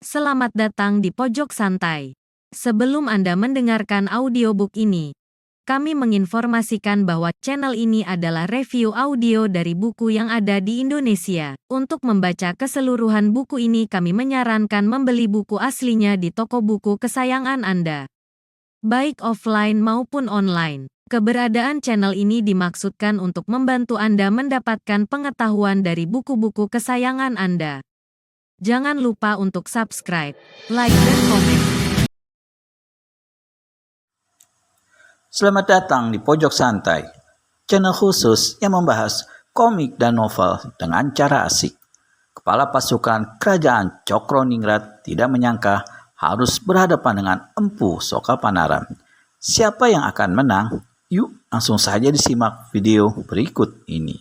Selamat datang di Pojok Santai. Sebelum Anda mendengarkan audiobook ini, kami menginformasikan bahwa channel ini adalah review audio dari buku yang ada di Indonesia. Untuk membaca keseluruhan buku ini kami menyarankan membeli buku aslinya di toko buku kesayangan Anda, baik offline maupun online. Keberadaan channel ini dimaksudkan untuk membantu Anda mendapatkan pengetahuan dari buku-buku kesayangan Anda. Jangan lupa untuk subscribe, like, dan komen. Selamat datang di Pojok Santai, channel khusus yang membahas komik dan novel dengan cara asik. Kepala pasukan kerajaan Cokroningrat tidak menyangka harus berhadapan dengan Empu Sokapanaran. Siapa yang akan menang? Yuk langsung saja disimak video berikut ini.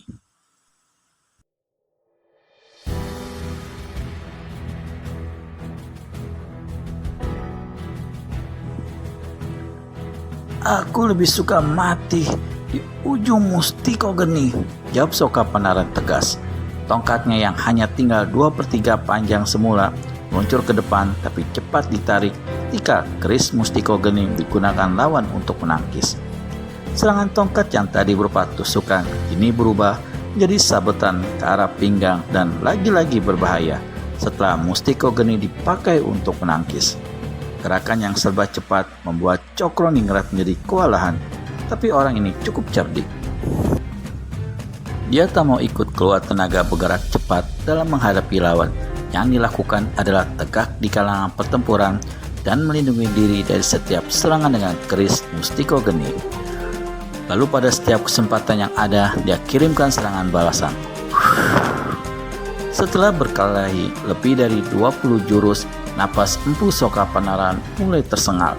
Aku lebih suka mati di ujung Mustiko Geni, jawab Sokapanaran tegas. Tongkatnya yang hanya tinggal 2/3 panjang semula meluncur ke depan tapi cepat ditarik ketika keris Mustiko Geni digunakan lawan untuk menangkis. Serangan tongkat yang tadi berupa tusukan kini berubah menjadi sabetan ke arah pinggang dan lagi-lagi berbahaya setelah Mustiko Geni dipakai untuk menangkis. Gerakan yang serba cepat membuat Cokroningrat menjadi kewalahan, tapi orang ini cukup cerdik. Dia tak mau ikut keluar tenaga bergerak cepat dalam menghadapi lawan. Yang dilakukan adalah tegak di kalangan pertempuran dan melindungi diri dari setiap serangan dengan keris Mustiko Geni. Lalu pada setiap kesempatan yang ada, dia kirimkan serangan balasan. Setelah berkelahi lebih dari 20 jurus, napas Empu Sokapanaran mulai tersengal.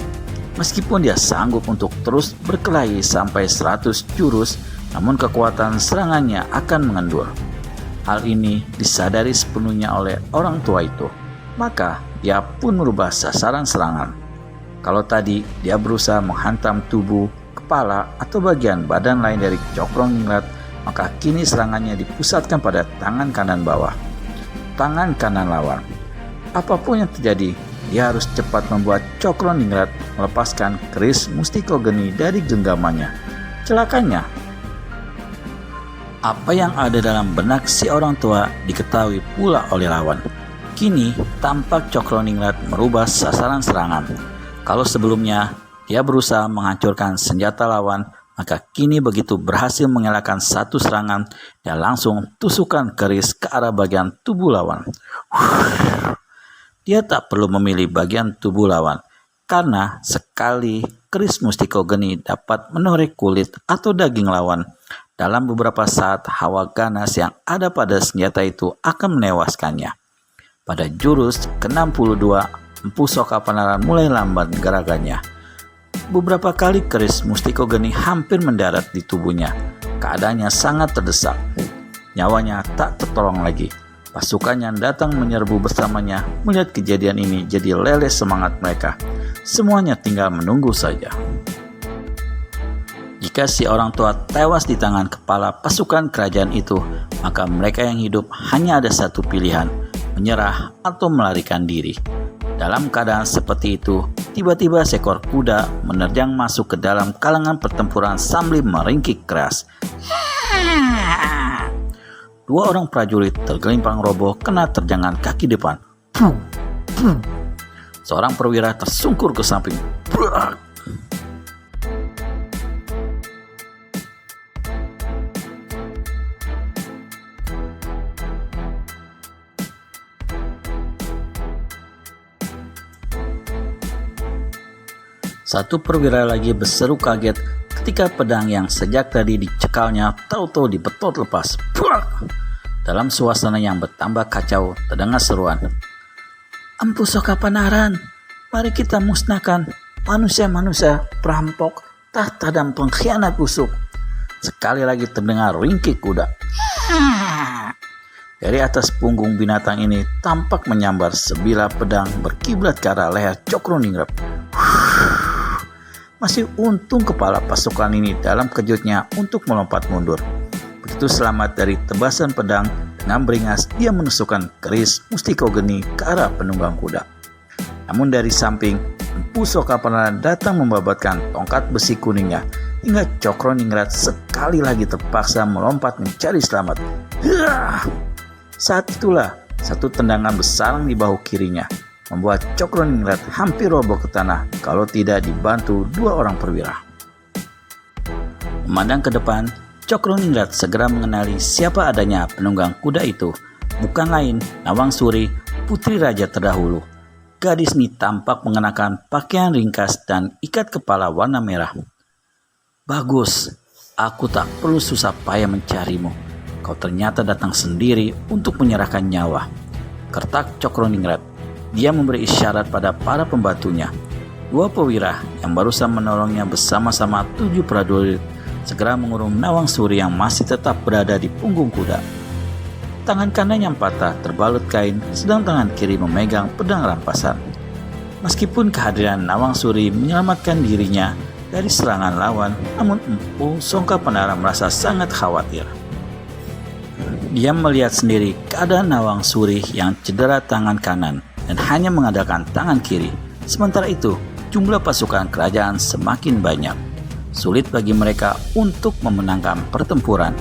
Meskipun dia sanggup untuk terus berkelahi sampai 100 jurus, namun kekuatan serangannya akan mengendur. Hal ini disadari sepenuhnya oleh orang tua itu. Maka dia pun merubah sasaran serangan. Kalau tadi dia berusaha menghantam tubuh, kepala, atau bagian badan lain dari Cokroningrat, maka kini serangannya dipusatkan pada tangan kanan bawah, tangan kanan lawan. Apapun yang terjadi, dia harus cepat membuat Cokroningrat melepaskan keris Mustiko Geni dari genggamannya. Celakanya, apa yang ada dalam benak si orang tua diketahui pula oleh lawan. Kini tampak Cokroningrat merubah sasaran serangan. Kalau sebelumnya dia berusaha menghancurkan senjata lawan, maka kini begitu berhasil mengelakkan satu serangan, dia langsung tusukan keris ke arah bagian tubuh lawan. Dia tak perlu memilih bagian tubuh lawan, karena sekali keris Mustiko Geni dapat menoreh kulit atau daging lawan, dalam beberapa saat hawa ganas yang ada pada senjata itu akan menewaskannya. Pada jurus ke-62, Empu Sokapanaran mulai lambat gerakannya. Beberapa kali keris Mustiko Geni hampir mendarat di tubuhnya. Keadaannya sangat terdesak. Nyawanya tak tertolong lagi. Pasukan yang datang menyerbu bersamanya melihat kejadian ini jadi leleh semangat mereka. Semuanya tinggal menunggu saja. Jika si orang tua tewas di tangan kepala pasukan kerajaan itu, maka mereka yang hidup hanya ada satu pilihan, menyerah atau melarikan diri. Dalam keadaan seperti itu, tiba-tiba seekor kuda menerjang masuk ke dalam kalangan pertempuran sambil meringkik keras. Dua orang prajurit tergelimpang roboh kena terjangan kaki depan. Seorang perwira tersungkur ke samping. Satu perwira lagi berseru kaget ketika pedang yang sejak tadi dicekalnya tahu-tahu dibetot lepas. Dalam suasana yang bertambah kacau, terdengar seruan. Empu Sokapanaran, mari kita musnahkan manusia-manusia perampok, tahta dan pengkhianat busuk. Sekali lagi terdengar ringkik kuda. Dari atas punggung binatang ini tampak menyambar sebilah pedang berkiblat ke arah leher Cokroningrat. Masih untung kepala pasukan ini dalam kejutnya untuk melompat mundur. Begitu selamat dari tebasan pedang, dengan beringas dia menusukkan keris Mustiko Geni ke arah penunggang kuda. Namun dari samping, Empu Soka Penararan datang membabatkan tongkat besi kuningnya hingga Cokroningrat sekali lagi terpaksa melompat mencari selamat. Saat itulah satu tendangan bersarang di bahu kirinya membuat Cokroningrat hampir roboh ke tanah kalau tidak dibantu dua orang perwira. Memandang ke depan, Cokroningrat segera mengenali siapa adanya penunggang kuda itu. Bukan lain Nawang Suri, putri raja terdahulu. Gadis ini tampak mengenakan pakaian ringkas dan ikat kepala warna merah. Bagus, aku tak perlu susah payah mencarimu. Kau ternyata datang sendiri untuk menyerahkan nyawa. Kertak Cokroningrat. Dia memberi isyarat pada para pembantunya. Dua perwira yang barusan menolongnya bersama-sama 7 prajurit segera mengurung Nawang Suri yang masih tetap berada di punggung kuda. Tangan kanan yang patah terbalut kain, sedang tangan kiri memegang pedang rampasan. Meskipun kehadiran Nawang Suri menyelamatkan dirinya dari serangan lawan, namun Empu Soka Penararan merasa sangat khawatir. Dia melihat sendiri keadaan Nawang Suri yang cedera tangan kanan dan hanya mengandalkan tangan kiri. Sementara itu, jumlah pasukan kerajaan semakin banyak. Sulit bagi mereka untuk memenangkan pertempuran.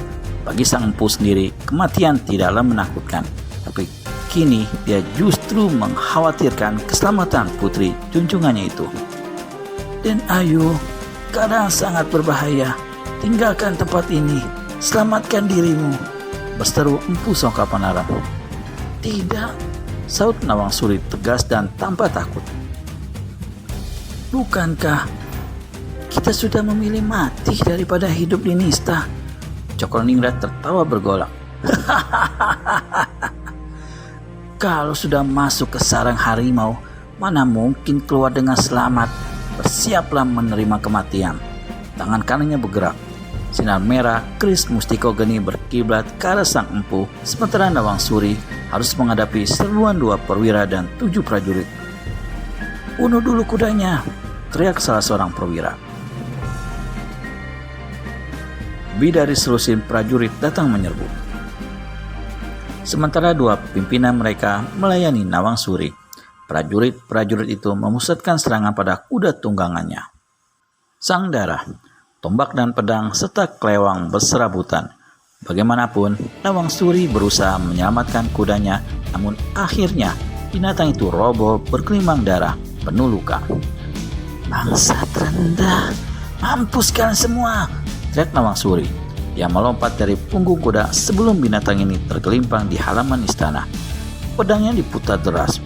Bagi sang empu sendiri, kematian tidaklah menakutkan, tapi kini dia justru mengkhawatirkan keselamatan putri junjungannya itu. Dan ayo, keadaan sangat berbahaya. Tinggalkan tempat ini, selamatkan dirimu, berseru Empu Soka Penararan. Tidak, saut Nawang Suri tegas dan tanpa takut. Bukankah kita sudah memilih mati daripada hidup di nista? Cokroningrat tertawa bergolak. Kalau sudah masuk ke sarang harimau, mana mungkin keluar dengan selamat? Bersiaplah menerima kematian. Tangan kanannya bergerak. Sinar merah keris Mustiko Geni berkiblat ke arah sang empu, sementara Nawang Suri harus menghadapi seruan 2 perwira dan 7 prajurit. Bunuh dulu kudanya, teriak salah seorang perwira. Bidari selusin prajurit datang menyerbu. Sementara 2 pimpinan mereka melayani Nawang Suri. Prajurit-prajurit itu memusatkan serangan pada kuda tunggangannya. Sang darah, tombak dan pedang serta kelewang berserabutan. Bagaimanapun, Nawang Suri berusaha menyelamatkan kudanya, namun akhirnya binatang itu roboh berkelimang darah, penuh luka. Bangsa terendah, mampus kalian semua, teriak Nawang Suri. Dia melompat dari punggung kuda sebelum binatang ini tergelimpang di halaman istana. Pedangnya diputar deras.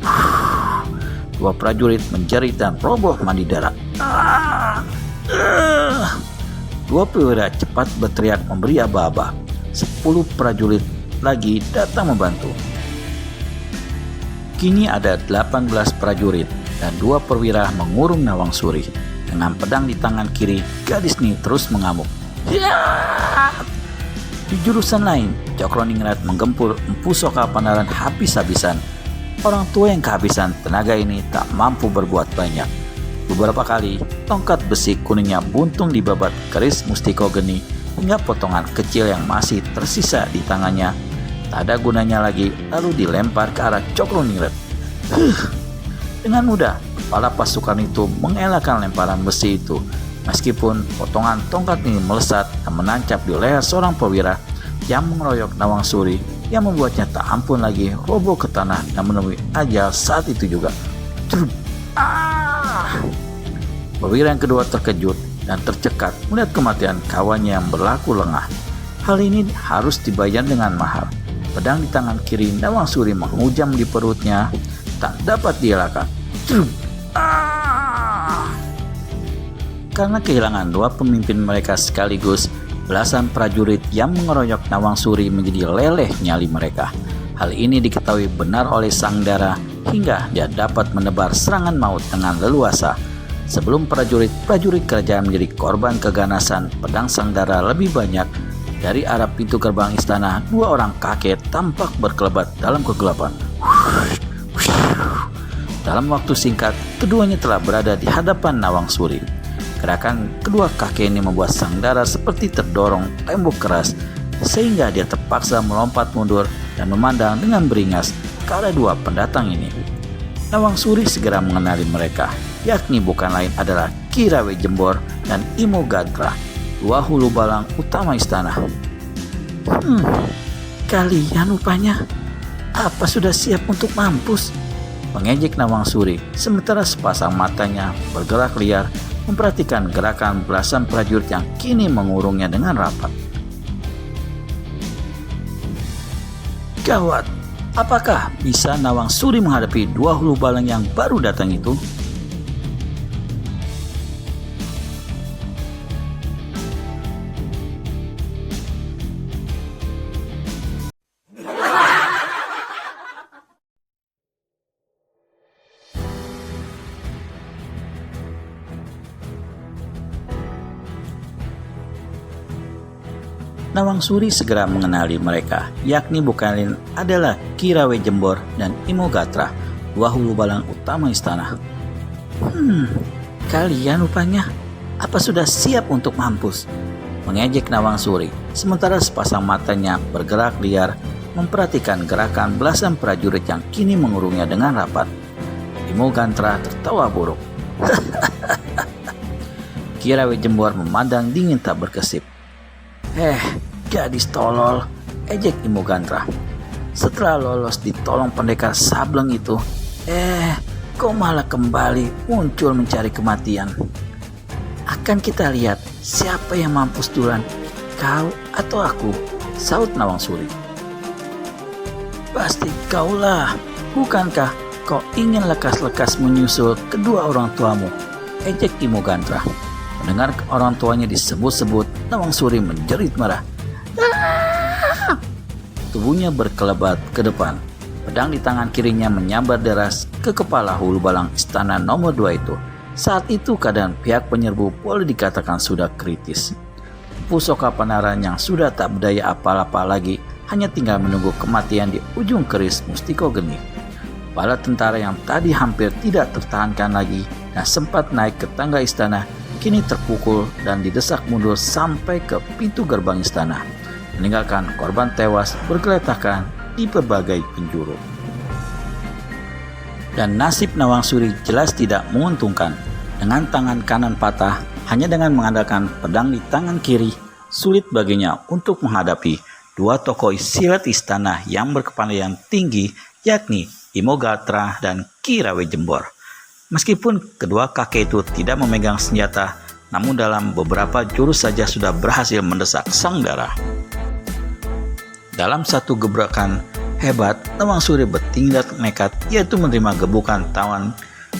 2 prajurit menjerit dan roboh mandi darah. 2 perwira cepat berteriak memberi aba-aba. 10 prajurit lagi datang membantu. Kini ada 18 prajurit dan 2 perwira mengurung Nawang Suri. Dengan pedang di tangan kiri, gadis ini terus mengamuk. Di jurusan lain, Cokroningrat menggempur Empu Soka Penararan habis-habisan. Orang tua yang kehabisan tenaga ini tak mampu berbuat banyak. Beberapa kali, tongkat besi kuningnya buntung dibabat keris Mustiko Geni hingga potongan kecil yang masih tersisa di tangannya tak ada gunanya lagi, lalu dilempar ke arah Cokroningrat. Dengan mudah, kepala pasukan itu mengelakkan lemparan besi itu. Meskipun potongan tongkat ini melesat dan menancap di leher seorang perwira yang mengeroyok Nawang Suri, yang membuatnya tak ampun lagi roboh ke tanah dan menemui ajal saat itu juga. Perwira yang kedua terkejut dan tercekat melihat kematian kawannya yang berlaku lengah. Hal ini harus dibayar dengan mahal. Pedang di tangan kiri Nawang Suri menghujam di perutnya, tak dapat dielakkan. Karena kehilangan 2 pemimpin mereka sekaligus, belasan prajurit yang mengeroyok Nawang Suri menjadi leleh nyali mereka. Hal ini diketahui benar oleh Sang Dara hingga dia dapat menebar serangan maut dengan leluasa. Sebelum prajurit kerajaan menjadi korban keganasan pedang Sang Dara lebih banyak, dari arah pintu gerbang istana 2 orang kakek tampak berkelebat dalam kegelapan. Dalam waktu singkat, keduanya telah berada di hadapan Nawang Suri. Gerakan kedua kakek ini membuat Sang Dara seperti terdorong tembok keras, sehingga dia terpaksa melompat mundur dan memandang dengan beringas ke arah 2 pendatang ini. Nawang Suri segera mengenali mereka, yakni bukan lain adalah Ki Rawe Jembor dan Imogantra, dua hulu balang utama istana. Kalian rupanya. Apa sudah siap untuk mampus? Mengejek Nawang Suri, sementara sepasang matanya bergerak liar memperhatikan gerakan belasan prajurit yang kini mengurungnya dengan rapat. Gawat, apakah bisa Nawang Suri menghadapi dua hulu balang yang baru datang itu? Nawang Suri segera mengenali mereka, yakni bukan lain adalah Ki Rawe Jembor dan Imogantra, dua hulu balang utama istana. Kalian rupanya. Apa sudah siap untuk mampus? Mengejek Nawang Suri, sementara sepasang matanya bergerak liar memperhatikan gerakan belasan prajurit yang kini mengurungnya dengan rapat. Imogantra tertawa buruk. Ki Rawe Jembor memandang dingin tak berkesip. Gadis tolol, ejek Imogantra. Setelah lolos ditolong pendekar sableng itu, kau malah kembali muncul mencari kematian. Akan kita lihat siapa yang mampus duluan, kau atau aku, saut Nawang Suri. Pasti kaulah, bukankah kau ingin lekas-lekas menyusul kedua orang tuamu, ejek Imogantra. Mendengar orang tuanya disebut-sebut, Nawang Suri menjerit marah. Tubuhnya berkelebat ke depan. Pedang di tangan kirinya menyambar deras ke kepala hulu balang istana nomor 2 itu. Saat itu keadaan pihak penyerbu boleh dikatakan sudah kritis. Pusaka Panaran yang sudah tak berdaya apa-apa lagi hanya tinggal menunggu kematian di ujung keris Mustiko Geni. Bala tentara yang tadi hampir tidak tertahankan lagi dan sempat naik ke tangga istana kini terpukul dan didesak mundur sampai ke pintu gerbang istana, meninggalkan korban tewas bergeletakan di berbagai penjuru. Dan nasib Nawang Suri jelas tidak menguntungkan. Dengan tangan kanan patah, hanya dengan mengandalkan pedang di tangan kiri, sulit baginya untuk menghadapi dua tokoh silat istana yang berkepandaian tinggi, yakni Imogantra dan Ki Rawe Jembor. Meskipun kedua kakek itu tidak memegang senjata, namun dalam beberapa jurus saja sudah berhasil mendesak sang darah. Dalam satu gebrakan hebat, Nawang Suri bertindak nekat, yaitu menerima gebukan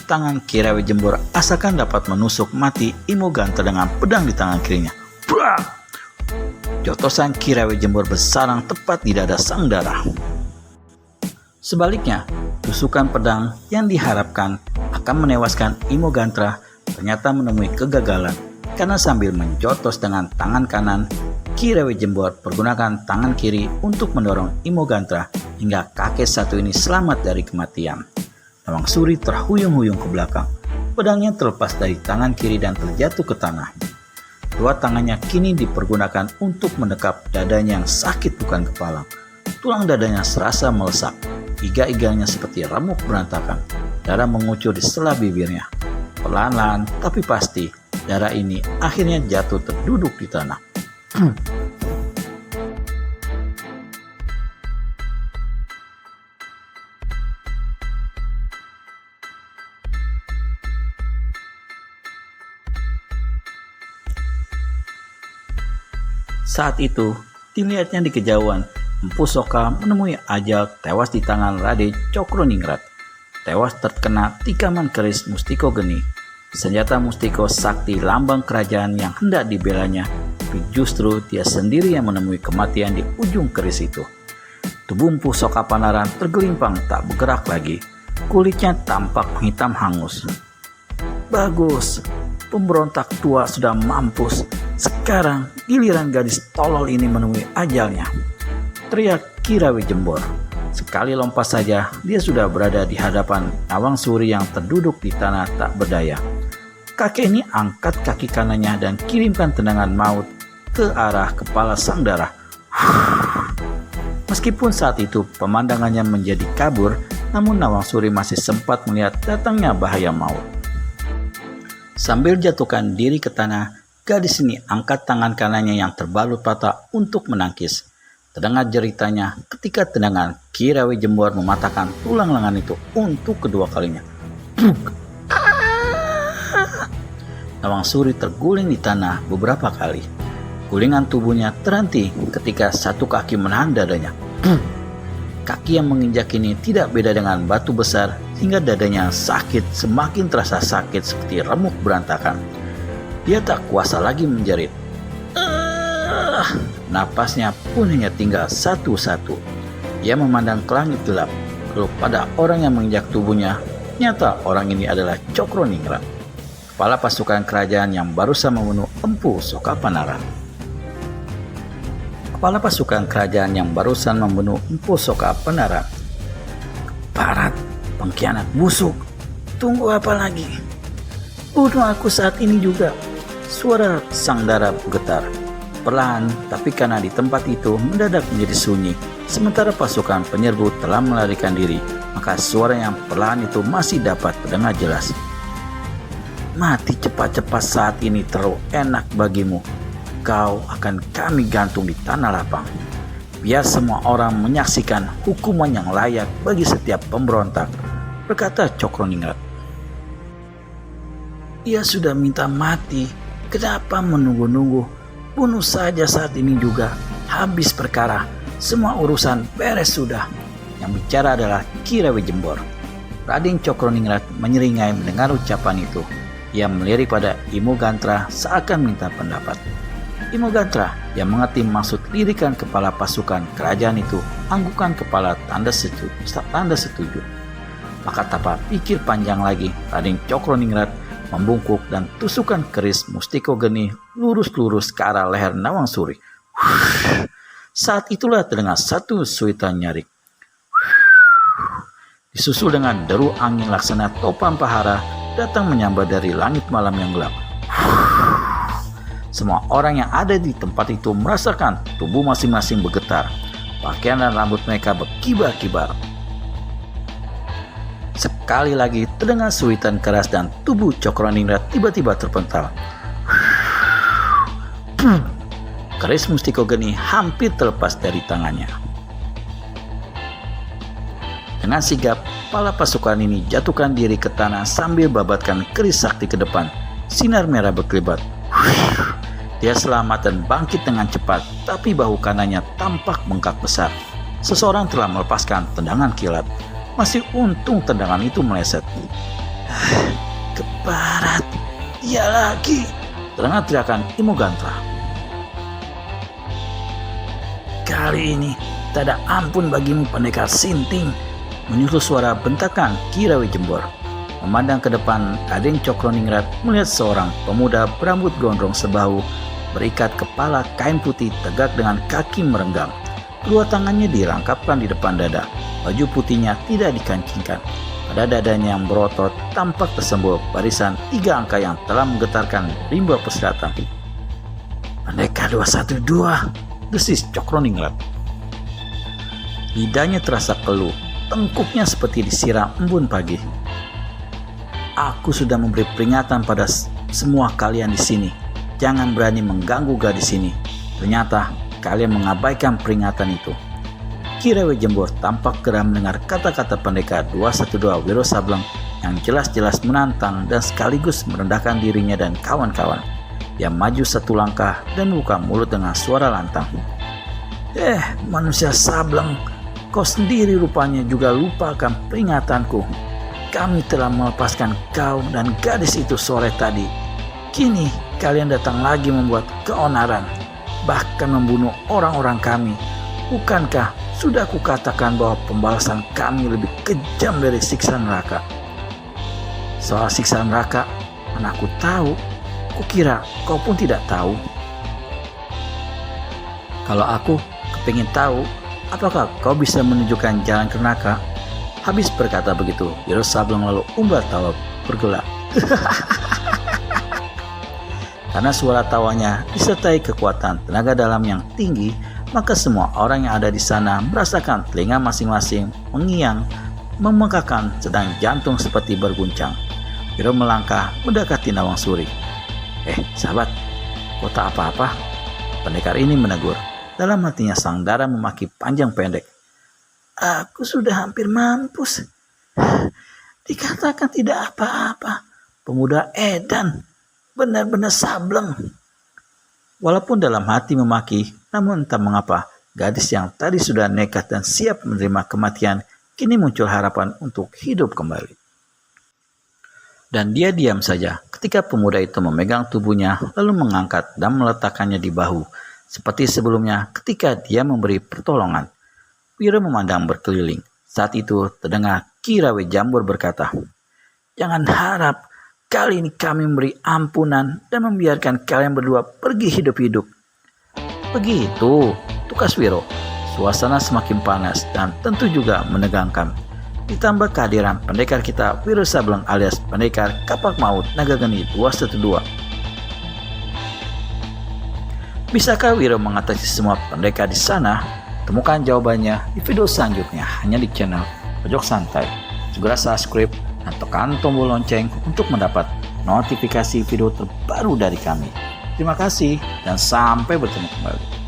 tangan Ki Rawe Jembor asalkan dapat menusuk mati Imogantra dengan pedang di tangan kirinya. Brak! Jotosan Ki Rawe Jembor bersarang tepat di dada sang darah. Sebaliknya, tusukan pedang yang diharapkan akan menewaskan Imogantra ternyata menemui kegagalan karena sambil menjotos dengan tangan kanan, Ki Rawe Jembor pergunakan tangan kiri untuk mendorong Imogantra hingga kakek satu ini selamat dari kematian. Nawang Suri terhuyung-huyung ke belakang. Pedangnya terlepas dari tangan kiri dan terjatuh ke tanah. Dua tangannya kini dipergunakan untuk mendekap dadanya yang sakit bukan kepala. Tulang dadanya serasa melesak. Iga-iganya seperti remuk berantakan. Darah mengucur di sela bibirnya. Pelan-pelan tapi pasti, darah ini akhirnya jatuh terduduk di tanah. Saat itu, dilihatnya di kejauhan, Empu Soka menemui ajal tewas di tangan Rade Cokroningrat. Tewas terkena tikaman keris Mustiko Geni. Senjata Mustiko sakti lambang kerajaan yang hendak dibelanya, tapi justru dia sendiri yang menemui kematian di ujung keris itu. Tubuh Empu Soka Panaran tergelimpang tak bergerak lagi. Kulitnya tampak hitam hangus. Bagus, pemberontak tua sudah mampus. Sekarang giliran gadis tolol ini menemui ajalnya, teriak Ki Rawe Jembor. Sekali lompat saja dia sudah berada di hadapan Nawang Suri yang terduduk di tanah tak berdaya. Kakek ini angkat kaki kanannya dan kirimkan tendangan maut ke arah kepala sang darah. Meskipun saat itu pemandangannya menjadi kabur, namun Nawang Suri masih sempat melihat datangnya bahaya maut. Sambil jatuhkan diri ke tanah, gadis ini angkat tangan kanannya yang terbalut patah untuk menangkis. Terdengar jeritanya ketika tendangan Ki Rawi Jembor mematahkan tulang lengan itu untuk kedua kalinya. Nawang Suri terguling di tanah beberapa kali. Gulingan tubuhnya terhenti ketika satu kaki menahan dadanya. Kaki yang menginjak ini tidak beda dengan batu besar, hingga dadanya sakit semakin terasa sakit seperti remuk berantakan. Dia tak kuasa lagi menjerit. Napasnya pun hanya tinggal satu-satu. Dia memandang ke langit gelap, lalu pada orang yang menginjak tubuhnya. Nyata orang ini adalah Cokroningrat, kepala pasukan kerajaan yang barusan membunuh Empu Sokapanaran. Kepala pasukan kerajaan yang barusan membunuh Empu Sokapanaran. Keparat, pengkhianat busuk. Tunggu apa lagi? Bunuh aku saat ini juga. Suara sang dara getar. Perlahan, tapi karena di tempat itu mendadak menjadi sunyi, sementara pasukan penyerbu telah melarikan diri, maka suara yang perlahan itu masih dapat terdengar jelas. Mati cepat-cepat saat ini terlalu enak bagimu. Kau akan kami gantung di tanah lapang. Biar semua orang menyaksikan hukuman yang layak bagi setiap pemberontak, berkata Cokroningrat. Ia sudah minta mati, kenapa menunggu-nunggu? Bunuh saja saat ini juga, habis perkara, semua urusan beres sudah. Yang bicara adalah Ki Rawi Jembor. Raden Cokroningrat menyeringai mendengar ucapan itu. Ia melirik pada Imo Gantra seakan minta pendapat. Imo Gantra yang mengerti maksud lirikan kepala pasukan kerajaan itu, anggukan kepala tanda setuju. Maka tanpa pikir panjang lagi, Raden Cokroningrat membungkuk dan tusukan keris Mustiko Geni lurus-lurus ke arah leher Nawang Suri. Saat itulah terdengar satu suitan nyaring. Disusul dengan deru angin laksana topan pahara datang menyambar dari langit malam yang gelap. Semua orang yang ada di tempat itu merasakan tubuh masing-masing bergetar. Pakaian dan rambut mereka berkibar-kibar. Sekali lagi terdengar suitan keras dan tubuh Cokroningrat tiba-tiba terpental. Keris Mustiko Geni hampir terlepas dari tangannya. Dengan sigap, kepala pasukan ini jatuhkan diri ke tanah sambil babatkan keris sakti ke depan. Sinar merah berkelebat. Dia selamat dan bangkit dengan cepat, tapi bahu kanannya tampak bengkak besar. Seseorang telah melepaskan tendangan kilat. Masih untung tendangan itu meleset. Keparat, dia lagi, terdengar teriakan Imo Gantra. Kali ini tak ada ampun bagimu pendekar sinting, menyusul suara bentakan Ki Rawi Jembor. Memandang ke depan, Raden Cokroningrat melihat seorang pemuda berambut gondrong sebahu, berikat kepala kain putih tegak dengan kaki merenggang. Kedua tangannya dirangkapkan di depan dada. Baju putihnya tidak dikancingkan. Pada dadanya yang berotot tampak tersembul barisan 3 angka yang telah menggetarkan rimba persilatan. Pendekar 212, desis Cokroningrat. Lidahnya terasa keluh, tengkuknya seperti disiram embun pagi. Aku sudah memberi peringatan pada semua kalian di sini. Jangan berani mengganggu gadis ini. Ternyata kalian mengabaikan peringatan itu. Ki Rawi Jembor tampak geram mendengar kata-kata pendekar 212 Wiro Sableng yang jelas-jelas menantang dan sekaligus merendahkan dirinya dan kawan-kawan. Dia maju satu langkah dan buka mulut dengan suara lantang. Manusia Sableng, kau sendiri rupanya juga lupakan peringatanku. Kami telah melepaskan kau dan gadis itu sore tadi. Kini kalian datang lagi membuat keonaran, bahkan membunuh orang-orang kami. Bukankah sudah kukatakan bahwa pembalasan kami lebih kejam dari siksa neraka? Soal siksa neraka, mana aku tahu. Kukira kau pun tidak tahu. Kalau aku kepingin tahu, apakah kau bisa menunjukkan jalan ke neraka? Habis berkata begitu, Wiro Sableng lalu umbar tawa bergelak. Karena suara tawanya disertai kekuatan tenaga dalam yang tinggi, maka semua orang yang ada di sana merasakan telinga masing-masing mengiang memekakan sedang jantung seperti berguncang. Wiro melangkah mendekati Nawang Suri. Sahabat, kok tak apa-apa? Pendekar ini menegur. Dalam hatinya sang dara memaki panjang pendek. Aku sudah hampir mampus. Dikatakan tidak apa-apa. Pemuda edan, benar-benar sableng. Walaupun dalam hati memaki, namun entah mengapa, gadis yang tadi sudah nekat dan siap menerima kematian, kini muncul harapan untuk hidup kembali. Dan dia diam saja ketika pemuda itu memegang tubuhnya lalu mengangkat dan meletakkannya di bahu. Seperti sebelumnya ketika dia memberi pertolongan. Wiro memandang berkeliling. Saat itu terdengar Ki Rawe Jambur berkata, "Jangan harap kali ini kami memberi ampunan dan membiarkan kalian berdua pergi hidup-hidup." Begitu, tukas Wiro. Suasana semakin panas dan tentu juga menegangkan. Ditambah kehadiran pendekar kita Wiro Sableng alias pendekar Kapak Maut Naga Geni 212. Bisakah Wiro mengatasi semua pendekar di sana? Temukan jawabannya di video selanjutnya hanya di channel Pojok Santai. Segera subscribe dan tekan tombol lonceng untuk mendapat notifikasi video terbaru dari kami. Terima kasih dan sampai bertemu kembali.